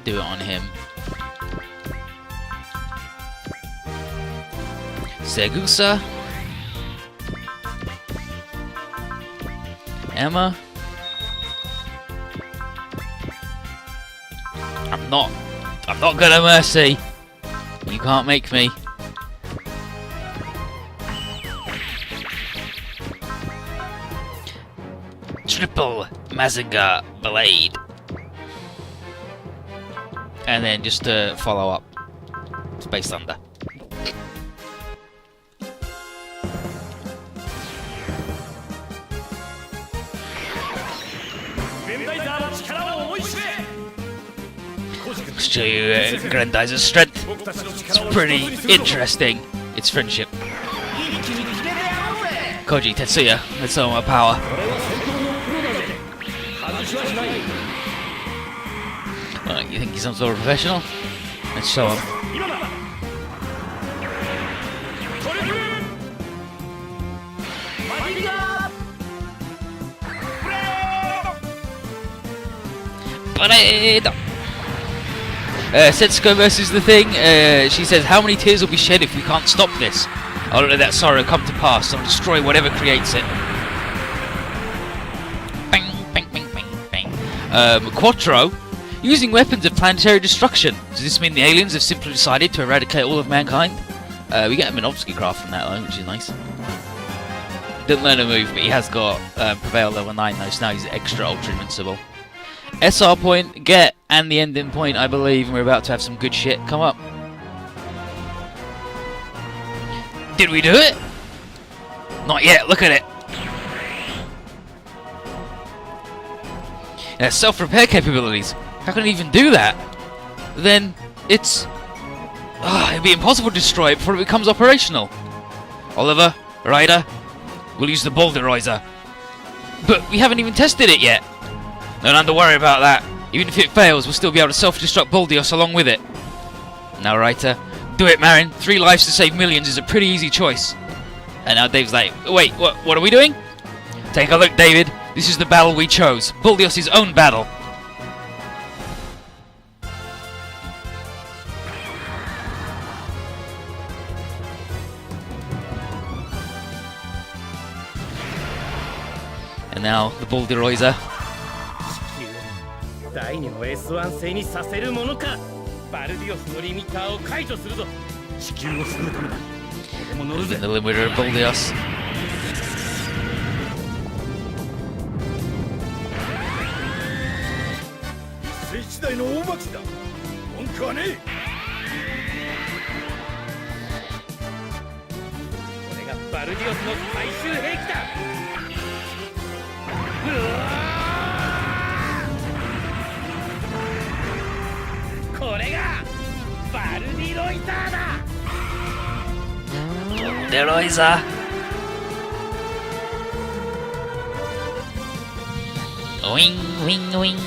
do it on him. Segusa. Emma. I'm not gonna mercy. You can't make me. Triple Mazinger Blade. And then just to follow up, Space Thunder. Show you Grandizer's strength. It's pretty interesting. It's friendship. Koji Tetsuya with so much power. You think he's some sort of professional? Let's show him. Setsuko versus the Thing. She says, how many tears will be shed if we can't stop this? I'll let that sorrow come to pass. I'll destroy whatever creates it. Bang, bang, bang, bang, bang. Quattro. Using weapons of planetary destruction. Does this mean the aliens have simply decided to eradicate all of mankind? We get a Minovsky craft from that one, which is nice. Didn't learn a move, but he has got Prevail level 9 though, so now he's extra ultra invincible. SR point, get, and the ending point, I believe, and we're about to have some good shit come up. Did we do it? Not yet, look at it. It has self-repair capabilities. How can it even do that? Then it's... it'd be impossible to destroy it before it becomes operational. Oliver, Ryder, we'll use the Boulderizer. But we haven't even tested it yet. Don't have to worry about that. Even if it fails, we'll still be able to self-destruct Baldios along with it. Now, Ryder, do it, Marin. 3 lives to save millions is a pretty easy choice. And now Dave's like, wait, what are we doing? Take a look, David. This is the battle we chose. Baldios' own battle. And now the Boulderizer. 第2の S1 制にさせるものか。バルディオスのリミッターを解除するぞ。地球を救うためだ。俺も乗るぜ。The limiter of Baldios. 一世一代の大巻だ。文句はねえ。これがバルディオスの最終兵器だ。これがバルディロイザーだ。Boulderizer. Wing, wing, wing,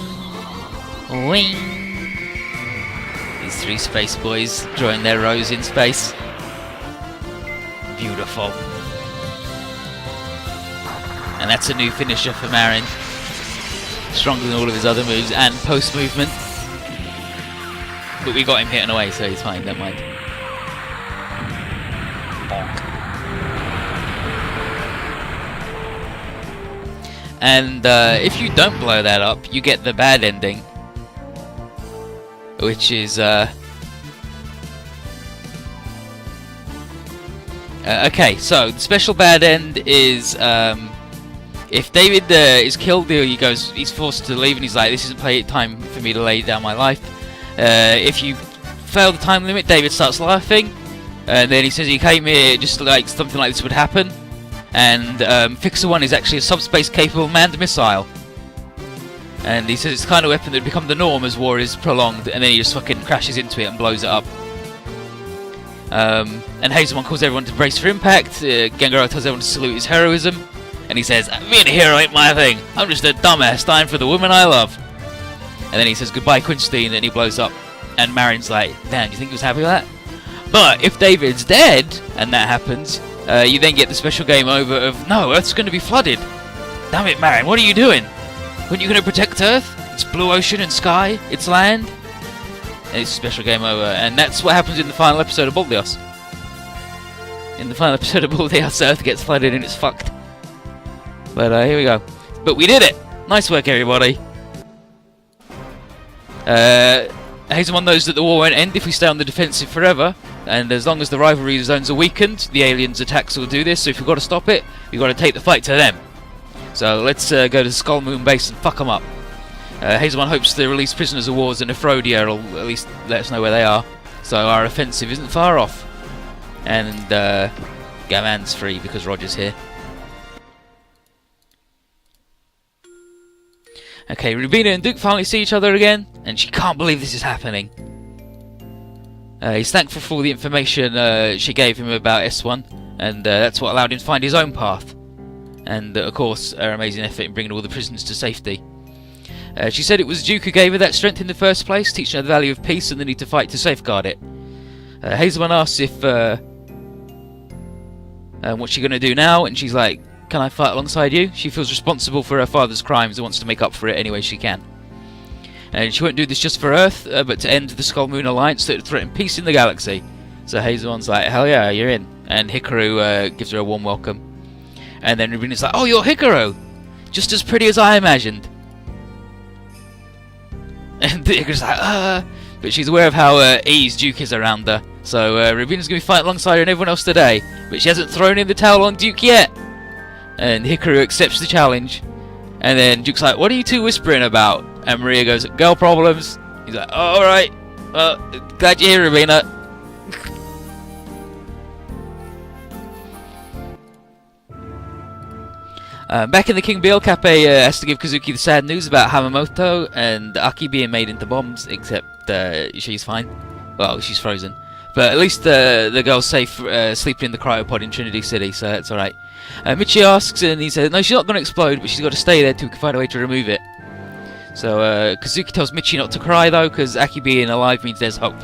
wing. These 3 space boys drawing their rows in space. Beautiful. And that's a new finisher for Marin. Stronger than all of his other moves and post movement. But we got him hitting away, so he's fine, don't mind. Bonk. And if you don't blow that up, you get the bad ending. Which is... okay, so the special bad end is... if David is killed, he's forced to leave and he's like, this isn't time for me to lay down my life. If you fail the time limit, David starts laughing, and then he says he came here just like something like this would happen. And Fixer 1 is actually a subspace capable manned missile. And he says it's the kind of weapon that would become the norm as war is prolonged, and then he just fucking crashes into it and blows it up. And Hazelmon calls everyone to brace for impact. Gengaro tells everyone to salute his heroism. And he says, being a hero ain't my thing. I'm just a dumbass dying for the woman I love. And then he says, goodbye, Quinstein, and he blows up. And Marin's like, damn, do you think he was happy with that? But if David's dead, and that happens, you then get the special game over of, no, Earth's going to be flooded. Damn it, Marin, what are you doing? Weren't you going to protect Earth? Its blue ocean and sky, its land? And it's a special game over. And that's what happens in the final episode of Baldios. In the final episode of Baldios, Earth gets flooded and it's fucked. But here we go. But we did it! Nice work, everybody. Hazelmon knows that the war won't end if we stay on the defensive forever. And as long as the rivalry zones are weakened, the aliens' attacks will do this. So if we've got to stop it, we've got to take the fight to them. So let's go to the Skull Moon base and fuck them up. Hazelmon hopes the released prisoners of wars in Ephrodia will at least let us know where they are. So our offensive isn't far off. And Gaman's free because Roger's here. Okay, Rubina and Duke finally see each other again, and she can't believe this is happening. He's thankful for all the information she gave him about S1, and that's what allowed him to find his own path. And of course, her amazing effort in bringing all the prisoners to safety. She said it was Duke who gave her that strength in the first place, teaching her the value of peace and the need to fight to safeguard it. Hazelmon asks if what's she going to do now, and she's like, can I fight alongside you? She feels responsible for her father's crimes and wants to make up for it any way she can. And she won't do this just for Earth, but to end the Skull Moon Alliance that would threaten peace in the galaxy. So Hazelmon's like, hell yeah, you're in. And Hikaru gives her a warm welcome. And then Rubina's like, oh, you're Hikaru! Just as pretty as I imagined. And Hikaru's like, but she's aware of how eased Duke is around her. So Rubina's going to be fighting alongside her and everyone else today. But she hasn't thrown in the towel on Duke yet. And Hikaru accepts the challenge. And then Duke's like, what are you two whispering about? And Maria goes, girl problems. He's like, oh, alright. Well, glad you're here, Rubina. Back in the King Biel, Kappei has to give Kazuki the sad news about Hamamoto and Aki being made into bombs, except she's fine. Well, she's frozen. But at least the girl's safe sleeping in the cryopod in Trinity City, so that's alright. Michi asks, and he says, no, she's not going to explode, but she's got to stay there till we can find a way to remove it. So Kazuki tells Michi not to cry, though, because Aki being alive means there's hope.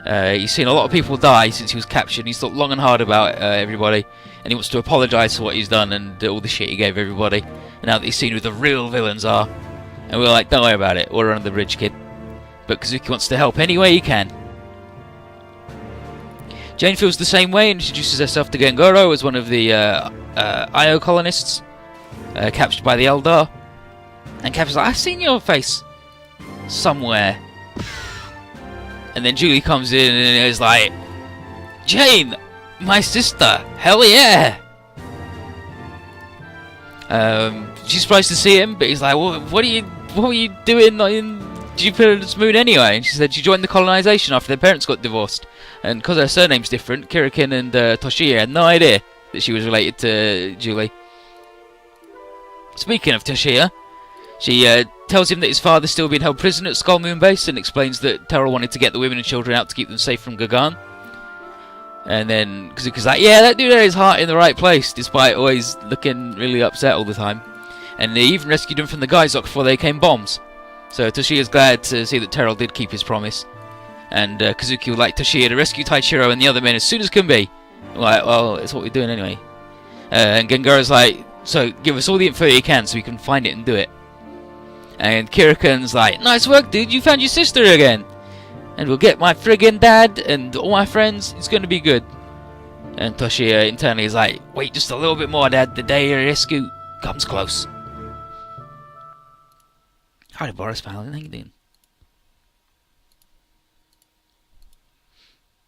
He's seen a lot of people die since he was captured. He's thought long and hard about everybody, and he wants to apologise for what he's done and all the shit he gave everybody. And now that he's seen who the real villains are, and we're like, don't worry about it, we're under the bridge, kid. But Kazuki wants to help any way he can. Jane feels the same way and introduces herself to Gengoro as one of the Io colonists, captured by the Eldar. And Cap's like, I've seen your face somewhere. And then Julie comes in and is like, Jane, my sister, hell yeah! She's surprised to see him, but he's like, what were you doing in Jupiter's moon anyway? And she said she joined the colonization after their parents got divorced. And because her surname's different, Kirikin and Toshiya had no idea that she was related to Julie. Speaking of Toshiya, she tells him that his father's still being held prisoner at Skull Moon Base and explains that Terrell wanted to get the women and children out to keep them safe from Gagan. And then Kazuka's like, yeah, that dude had his heart in the right place, despite always looking really upset all the time. And they even rescued him from the Geizok before they came bombs. So Toshiya's glad to see that Terrell did keep his promise. And Kazuki would like Toshiya to rescue Taichiro and the other men as soon as can be. Like, well, it's what we're doing anyway. And Gengoro's like, so give us all the info you can so we can find it and do it. And Kirikan's like, nice work, dude, you found your sister again. And we'll get my friggin' dad and all my friends, it's gonna be good. And Toshiya internally is like, wait just a little bit more, Dad, the day your rescue comes close. Howdy, Boris, pal, how you doing?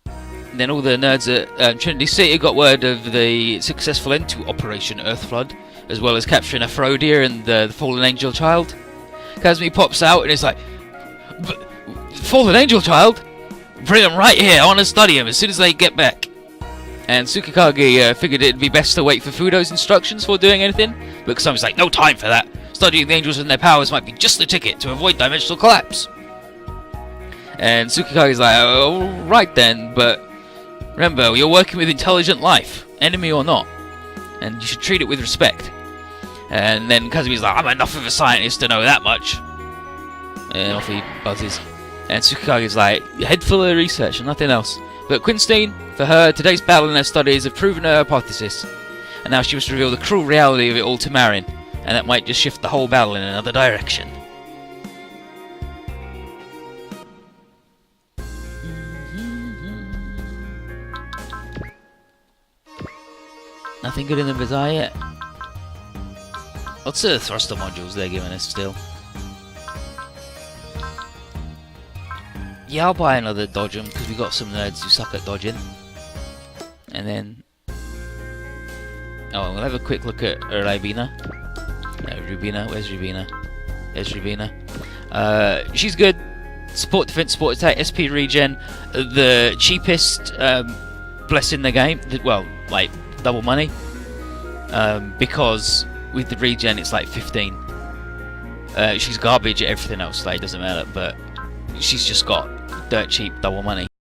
And then all the nerds at Trinity City got word of the successful end to Operation Earthflood, as well as capturing Aphrodite and the fallen angel child. Kazumi pops out and is like, fallen angel child? Bring him right here, I want to study him as soon as they get back. And Tsukikage figured it'd be best to wait for Fudo's instructions before doing anything, but Kazumi's like, no time for that. Studying the angels and their powers might be just the ticket to avoid dimensional collapse. And Tsukikage's like, oh, right then, but remember, you're working with intelligent life, enemy or not, and you should treat it with respect. And then Kazumi's like, I'm enough of a scientist to know that much. And off he buzzes. And Tsukikage's like, head full of research and nothing else. But Quinstein, for her, today's battle and her studies have proven her hypothesis. And now she must reveal the cruel reality of it all to Marin. And that might just shift the whole battle in another direction. Nothing good in the bazaar yet. What's the thruster modules they're giving us still? Yeah, I'll buy another Dodgem because we got some nerds who suck at dodging. And then... oh, we'll have a quick look at Rubina. Rubina, where's Rubina? There's Rubina. She's good. Support, defense, support, attack, SP regen. The cheapest bless in the game. Well, like, double money. Because with the regen it's like 15. She's garbage at everything else, like, it doesn't matter. But she's just got dirt cheap double money.